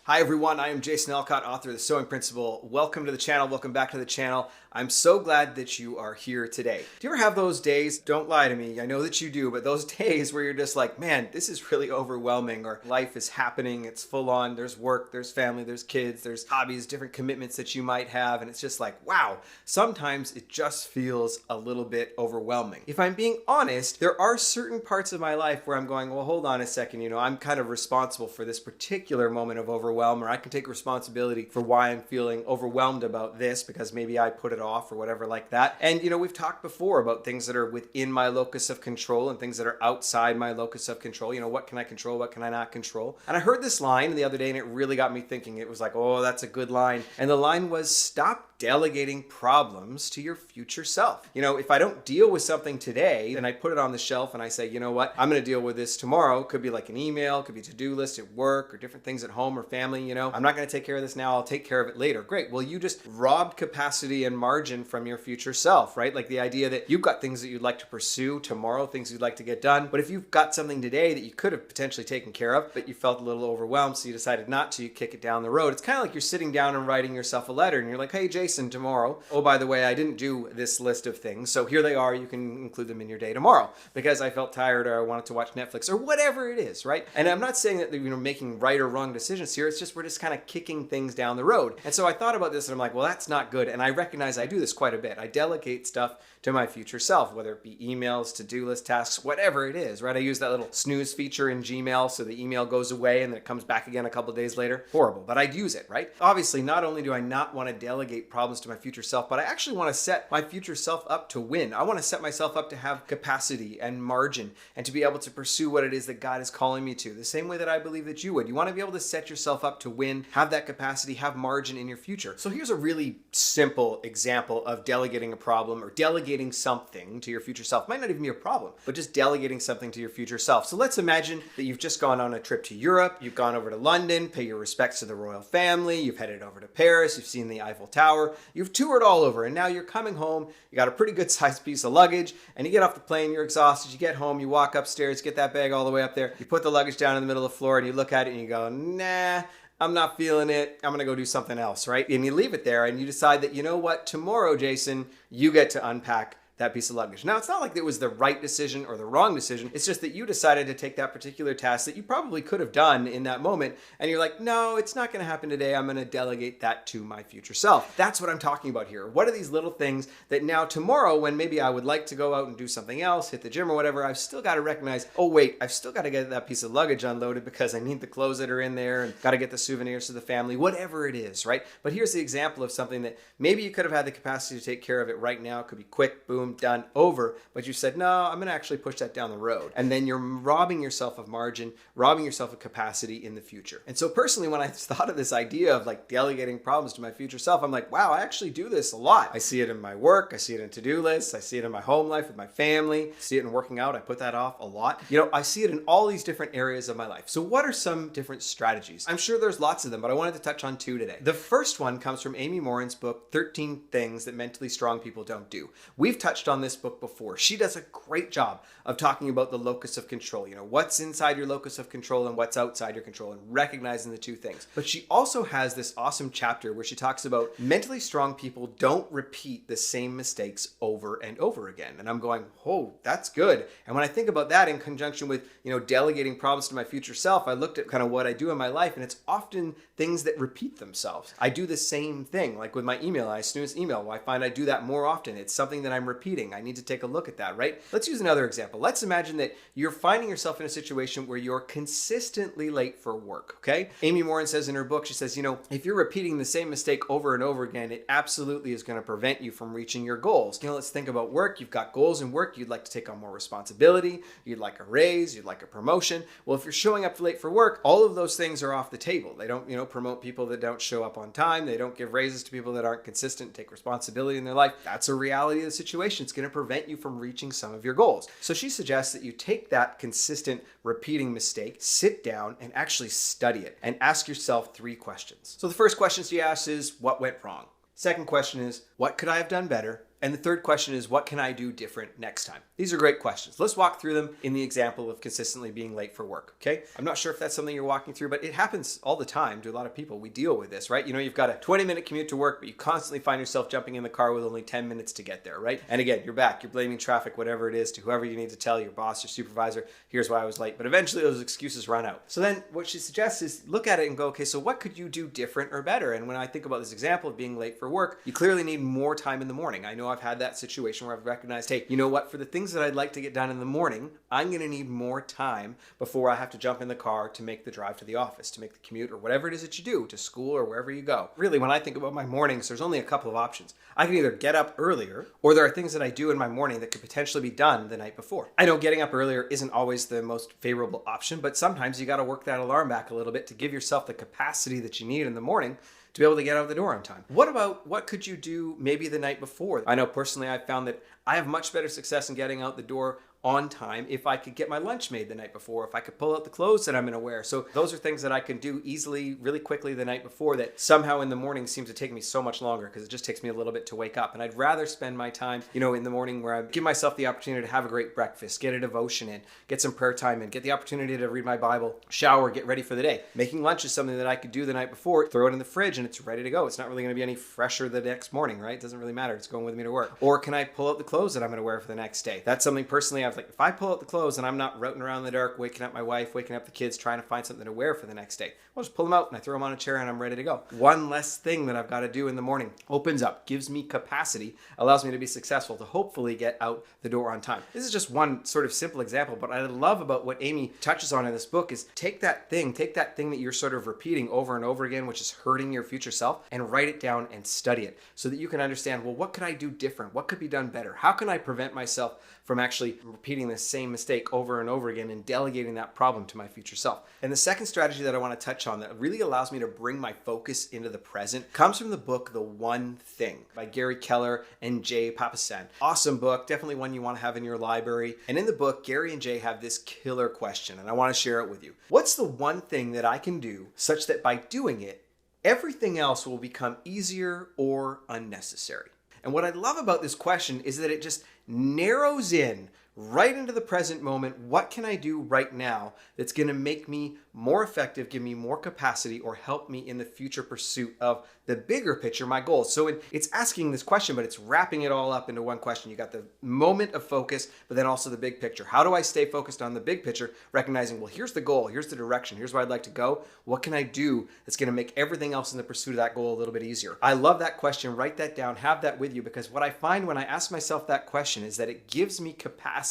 Hi everyone, I am Jason Alcott, author of The Sewing Principle. Welcome to the channel, welcome back to the channel. I'm so glad that you are here today. Do you ever have those days, don't lie to me, I know that you do, but those days where you're just like, man, this is really overwhelming, or life is happening, it's full on, there's work, there's family, there's kids, there's hobbies, different commitments that you might have, and it's just like, wow, sometimes it just feels a little bit overwhelming. If I'm being honest, there are certain parts of my life where I'm going, well, hold on a second, I'm kind of responsible for this particular moment of overwhelm, or I can take responsibility for why I'm feeling overwhelmed about this because maybe I put it off or whatever like that. And we've talked before about things that are within my locus of control and things that are outside my locus of control. What can I control? What can I not control? And I heard this line the other day and it really got me thinking. It was like, oh, that's a good line. And the line was, stop delegating problems to your future self. If I don't deal with something today and I put it on the shelf and I say, you know what, I'm going to deal with this tomorrow. Could be like an email, could be a to-do list at work or different things at home or family. I'm not going to take care of this now. I'll take care of it later. Great. Well, you just robbed capacity and margin from your future self, right? Like the idea that you've got things that you'd like to pursue tomorrow, things you'd like to get done. But if you've got something today that you could have potentially taken care of, but you felt a little overwhelmed, so you decided not to, you kick it down the road. It's kind of like you're sitting down and writing yourself a letter and you're like, hey, Jason, tomorrow. Oh, by the way, I didn't do this list of things. So here they are. You can include them in your day tomorrow because I felt tired or I wanted to watch Netflix or whatever it is, right? And I'm not saying that, making right or wrong decisions here. It's just we're just kind of kicking things down the road. And so I thought about this and I'm like, well, that's not good. And I recognize I do this quite a bit. I delegate stuff to my future self, whether it be emails, to-do list tasks, whatever it is, right? I use that little snooze feature in Gmail so the email goes away and then it comes back again a couple of days later. Horrible, but I'd use it, right? Obviously, not only do I not want to delegate problems to my future self, but I actually want to set my future self up to win. I want to set myself up to have capacity and margin and to be able to pursue what it is that God is calling me to, the same way that I believe that you would. You want to be able to set yourself up to win, have that capacity, have margin in your future. So here's a really simple example of delegating a problem or delegating something to your future self. Might not even be a problem, but just delegating something to your future self. So let's imagine that you've just gone on a trip to Europe, you've gone over to London, pay your respects to the royal family, you've headed over to Paris, you've seen the Eiffel Tower, you've toured all over, and now you're coming home, you got a pretty good sized piece of luggage, and you get off the plane, you're exhausted, you get home, you walk upstairs, get that bag all the way up there, you put the luggage down in the middle of the floor, and you look at it and you go, nah, I'm not feeling it. I'm going to go do something else, right? And you leave it there and you decide that, you know what, tomorrow, Jason, you get to unpack that piece of luggage. Now, it's not like it was the right decision or the wrong decision. It's just that you decided to take that particular task that you probably could have done in that moment. And you're like, no, it's not going to happen today. I'm going to delegate that to my future self. That's what I'm talking about here. What are these little things that now tomorrow, when maybe I would like to go out and do something else, hit the gym or whatever, I've still got to recognize, oh wait, I've still got to get that piece of luggage unloaded because I need the clothes that are in there and got to get the souvenirs to the family, whatever it is, right? But here's the example of something that maybe you could have had the capacity to take care of it right now. It could be quick, boom, done, over, but you said, no, I'm going to actually push that down the road. And then you're robbing yourself of margin, robbing yourself of capacity in the future. And so personally, when I thought of this idea of like delegating problems to my future self, I'm like, wow, I actually do this a lot. I see it in my work. I see it in to-do lists. I see it in my home life with my family. I see it in working out. I put that off a lot. I see it in all these different areas of my life. So what are some different strategies? I'm sure there's lots of them, but I wanted to touch on two today. The first one comes from Amy Morin's book, 13 Things That Mentally Strong People Don't Do. We've touched on this book before. She does a great job of talking about the locus of control, what's inside your locus of control and what's outside your control and recognizing the two things. But she also has this awesome chapter where she talks about mentally strong people don't repeat the same mistakes over and over again. And I'm going, oh, that's good. And when I think about that in conjunction with, delegating problems to my future self, I looked at kind of what I do in my life and it's often things that repeat themselves. I do the same thing, like with my email, I snooze email. Well, I find I do that more often. It's something that I'm repeating. I need to take a look at that, right? Let's use another example. Let's imagine that you're finding yourself in a situation where you're consistently late for work, okay? Amy Morin says in her book, she says, if you're repeating the same mistake over and over again, it absolutely is going to prevent you from reaching your goals. Let's think about work. You've got goals in work. You'd like to take on more responsibility. You'd like a raise. You'd like a promotion. Well, if you're showing up late for work, all of those things are off the table. They don't, promote people that don't show up on time. They don't give raises to people that aren't consistent, take responsibility in their life. That's a reality of the situation. It's going to prevent you from reaching some of your goals. So she suggests that you take that consistent repeating mistake, sit down and actually study it and ask yourself 3 questions. So the first question she asks is, what went wrong? Second question is, what could I have done better? And the third question is, what can I do different next time? These are great questions. Let's walk through them in the example of consistently being late for work, okay? I'm not sure if that's something you're walking through, but it happens all the time to a lot of people. We deal with this, right? You know, you've got a 20-minute commute to work, but you constantly find yourself jumping in the car with only 10 minutes to get there, right? And again, you're back. You're blaming traffic, whatever it is, to whoever you need to tell, your boss, your supervisor, here's why I was late. But eventually those excuses run out. So then what she suggests is look at it and go, okay, so what could you do different or better? And when I think about this example of being late for work, you clearly need more time in the morning. I know I've had that situation where I've recognized, hey, you know what? For the things that I'd like to get done in the morning, I'm going to need more time before I have to jump in the car to make the drive to the office, to make the commute, or whatever it is that you do, to school or wherever you go. Really, when I think about my mornings, there's only a couple of options. I can either get up earlier, or there are things that I do in my morning that could potentially be done the night before. I know getting up earlier isn't always the most favorable option, but sometimes you got to work that alarm back a little bit to give yourself the capacity that you need in the morning to be able to get out of the door on time. What could you do maybe the night before? I know personally I've found that I have much better success in getting out the door on time if I could get my lunch made the night before, if I could pull out the clothes that I'm going to wear. So those are things that I can do easily, really quickly the night before that somehow in the morning seems to take me so much longer because it just takes me a little bit to wake up. And I'd rather spend my time, in the morning where I give myself the opportunity to have a great breakfast, get a devotion in, get some prayer time in, get the opportunity to read my Bible, shower, get ready for the day. Making lunch is something that I could do the night before, throw it in the fridge and it's ready to go. It's not really going to be any fresher the next morning, right? It doesn't really matter. It's going with me to work. Or can I pull out the clothes that I'm going to wear for the next day? That's something personally if I pull out the clothes and I'm not routing around in the dark, waking up my wife, waking up the kids, trying to find something to wear for the next day. I'll just pull them out and I throw them on a chair and I'm ready to go. One less thing that I've got to do in the morning opens up, gives me capacity, allows me to be successful to hopefully get out the door on time. This is just one sort of simple example, but I love about what Amy touches on in this book is take that thing that you're sort of repeating over and over again, which is hurting your future self, and write it down and study it so that you can understand, well, what could I do different? What could be done better? How can I prevent myself from actually repeating the same mistake over and over again and delegating that problem to my future self? And the second strategy that I want to touch on that really allows me to bring my focus into the present comes from the book The One Thing by Gary Keller and Jay Papasan. Awesome book, definitely one you want to have in your library. And in the book, Gary and Jay have this killer question, and I want to share it with you. What's the one thing that I can do such that by doing it, everything else will become easier or unnecessary? And what I love about this question is that it just narrows in right into the present moment. What can I do right now that's going to make me more effective, give me more capacity, or help me in the future pursuit of the bigger picture, my goals? So it's asking this question, but it's wrapping it all up into one question. You got the moment of focus, but then also the big picture. How do I stay focused on the big picture, recognizing, well, here's the goal, here's the direction, here's where I'd like to go. What can I do that's going to make everything else in the pursuit of that goal a little bit easier? I love that question. Write that down, have that with you, because what I find when I ask myself that question is that it gives me capacity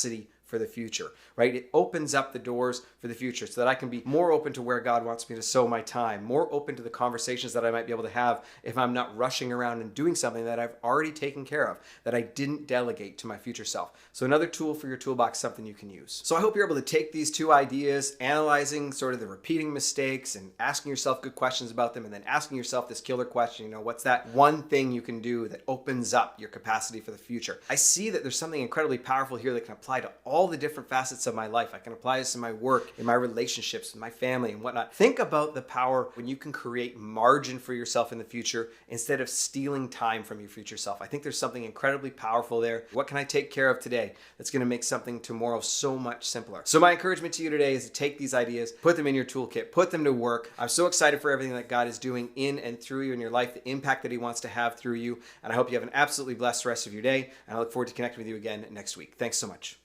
for the future, right? It opens up the doors for the future so that I can be more open to where God wants me to sow my time, more open to the conversations that I might be able to have if I'm not rushing around and doing something that I've already taken care of, that I didn't delegate to my future self. So another tool for your toolbox, something you can use. So I hope you're able to take these two ideas, analyzing sort of the repeating mistakes and asking yourself good questions about them, and then asking yourself this killer question, what's that one thing you can do that opens up your capacity for the future? I see that there's something incredibly powerful here that can apply to all the different facets of my life. I can apply this in my work, in my relationships, with my family and whatnot. Think about the power when you can create margin for yourself in the future instead of stealing time from your future self. I think there's something incredibly powerful there. What can I take care of today that's going to make something tomorrow so much simpler? So my encouragement to you today is to take these ideas, put them in your toolkit, put them to work. I'm so excited for everything that God is doing in and through you in your life, the impact that He wants to have through you. And I hope you have an absolutely blessed rest of your day. And I look forward to connecting with you again next week. Thanks so much.